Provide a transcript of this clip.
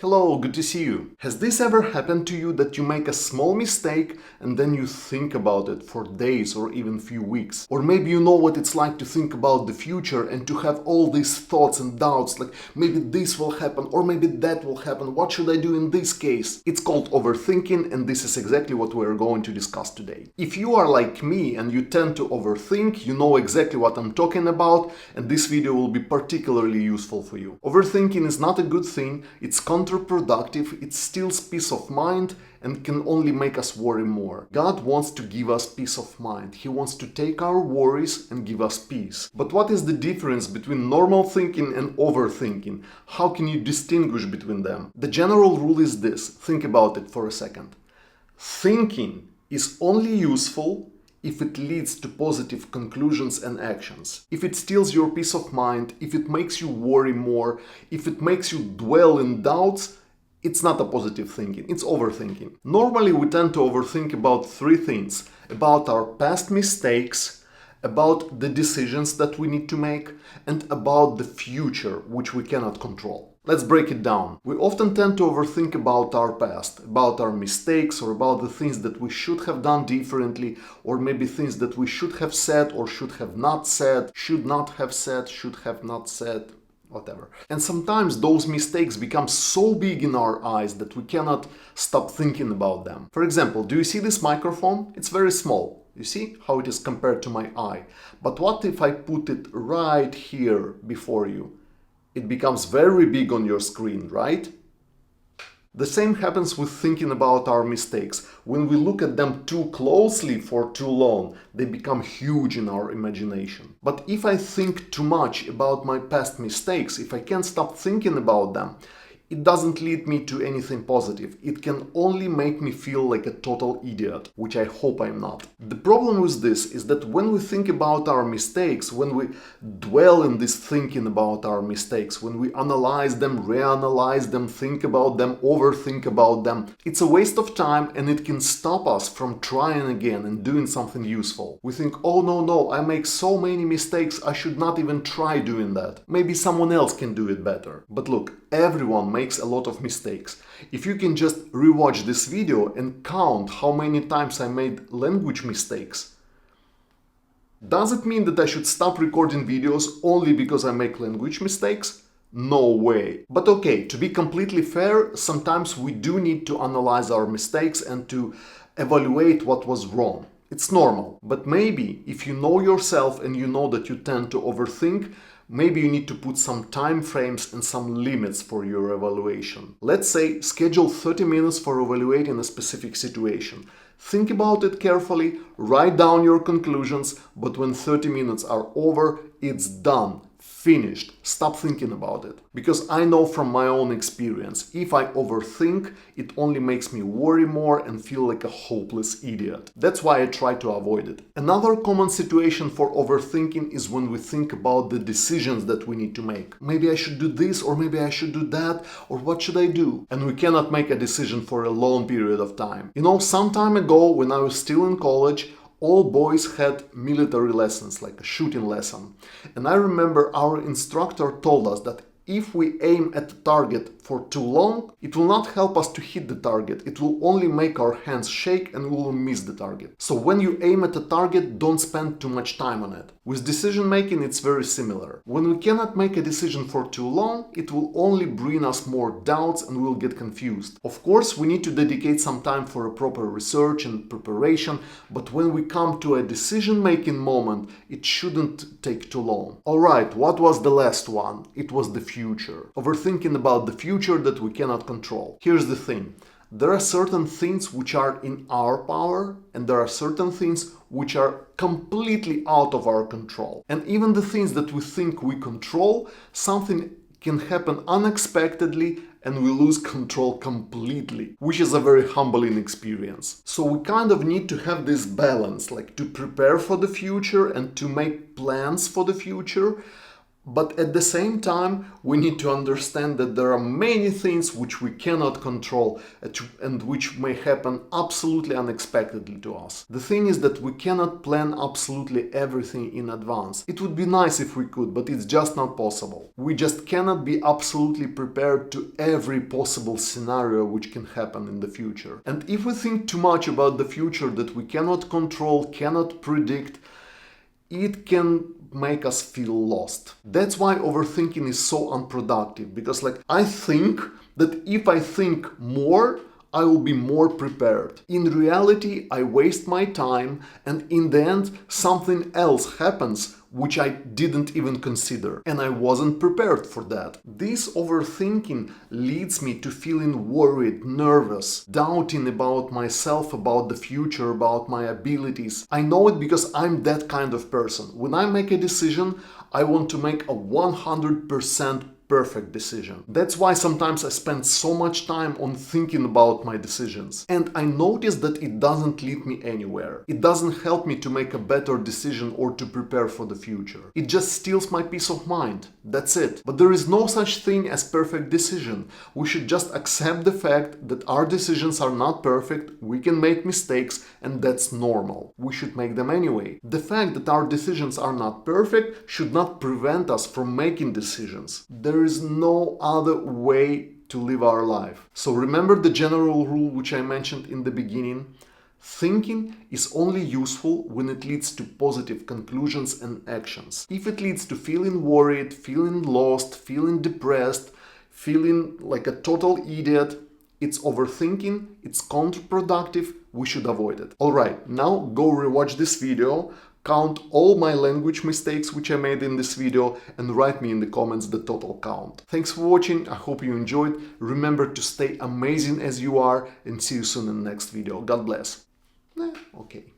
Hello, good to see you. Has this ever happened to you that you make a small mistake and then you think about it for days or even few weeks? Or maybe you know what it's like to think about the future and to have all these thoughts and doubts like maybe this will happen or maybe that will happen. What should I do in this case? It's called overthinking, and this is exactly what we're going to discuss today. If you are like me and you tend to overthink, you know exactly what I'm talking about, and this video will be particularly useful for you. Overthinking is not a good thing. It's counterproductive, it steals peace of mind and can only make us worry more. God wants to give us peace of mind. He wants to take our worries and give us peace. But what is the difference between normal thinking and overthinking? How can you distinguish between them? The general rule is this. Think about it for a second. Thinking is only useful if it leads to positive conclusions and actions. If it steals your peace of mind, if it makes you worry more, if it makes you dwell in doubts, it's not a positive thinking, it's overthinking. Normally we tend to overthink about three things: about our past mistakes, about the decisions that we need to make, and about the future, which we cannot control. Let's break it down. We often tend to overthink about our past, about our mistakes, or about the things that we should have done differently, or maybe things that we should have said or should have not said, should not have said, should have not said, whatever. And sometimes those mistakes become so big in our eyes that we cannot stop thinking about them. For example, do you see this microphone? It's very small. You see how it is compared to my eye. But what if I put it right here before you? It becomes very big on your screen, right? The same happens with thinking about our mistakes. When we look at them too closely for too long, they become huge in our imagination. But if I think too much about my past mistakes, if I can't stop thinking about them, it doesn't lead me to anything positive. It can only make me feel like a total idiot, which I hope I'm not. The problem with this is that when we think about our mistakes, when we dwell in this thinking about our mistakes, when we analyze them, reanalyze them, think about them, overthink about them, it's a waste of time and it can stop us from trying again and doing something useful. We think, oh no, I make so many mistakes, I should not even try doing that. Maybe someone else can do it better. But look, everyone makes a lot of mistakes. If you can just rewatch this video and count how many times I made language mistakes, does it mean that I should stop recording videos only because I make language mistakes? No way. But okay, to be completely fair, sometimes we do need to analyze our mistakes and to evaluate what was wrong. It's normal. But maybe if you know yourself and you know that you tend to overthink, maybe you need to put some time frames and some limits for your evaluation. Let's say schedule 30 minutes for evaluating a specific situation. Think about it carefully, write down your conclusions, but when 30 minutes are over, it's done. Finished. Stop thinking about it. Because I know from my own experience, if I overthink, it only makes me worry more and feel like a hopeless idiot. That's why I try to avoid it. Another common situation for overthinking is when we think about the decisions that we need to make. Maybe I should do this, or maybe I should do that, or what should I do? And we cannot make a decision for a long period of time. You know, some time ago when I was still in college, all boys had military lessons, like a shooting lesson. And I remember our instructor told us that if we aim at the target for too long, it will not help us to hit the target. It will only make our hands shake and we will miss the target. So when you aim at a target, don't spend too much time on it. With decision making, it's very similar. When we cannot make a decision for too long, it will only bring us more doubts and we'll get confused. Of course, we need to dedicate some time for a proper research and preparation, but when we come to a decision making moment, it shouldn't take too long. Alright, what was the last one? It was the future. Overthinking about the future that we cannot control. Here's the thing. There are certain things which are in our power and there are certain things which are completely out of our control. And even the things that we think we control, something can happen unexpectedly and we lose control completely, which is a very humbling experience. So we kind of need to have this balance, like to prepare for the future and to make plans for the future, But at the same time, we need to understand that there are many things which we cannot control and which may happen absolutely unexpectedly to us. The thing is that we cannot plan absolutely everything in advance. It would be nice if we could, but it's just not possible. We just cannot be absolutely prepared to every possible scenario which can happen in the future. And if we think too much about the future that we cannot control, cannot predict, it can make us feel lost. That's why overthinking is so unproductive, because I think that if I think more, I will be more prepared. In reality, I waste my time, and in the end, something else happens which I didn't even consider, and I wasn't prepared for that. This overthinking leads me to feeling worried, nervous, doubting about myself, about the future, about my abilities. I know it because I'm that kind of person. When I make a decision, I want to make a 100% perfect decision. That's why sometimes I spend so much time on thinking about my decisions. And I notice that it doesn't lead me anywhere. It doesn't help me to make a better decision or to prepare for the future. It just steals my peace of mind. That's it. But there is no such thing as perfect decision. We should just accept the fact that our decisions are not perfect, we can make mistakes, and that's normal. We should make them anyway. The fact that our decisions are not perfect should not prevent us from making decisions. There is no other way to live our life. So remember the general rule which I mentioned in the beginning. Thinking is only useful when it leads to positive conclusions and actions. If it leads to feeling worried, feeling lost, feeling depressed, feeling like a total idiot, it's overthinking, it's counterproductive, we should avoid it. Alright, now go rewatch this video, count all my language mistakes which I made in this video, and write me in the comments the total count. Thanks for watching, I hope you enjoyed. Remember to stay amazing as you are, and see you soon in the next video. God bless. Okay.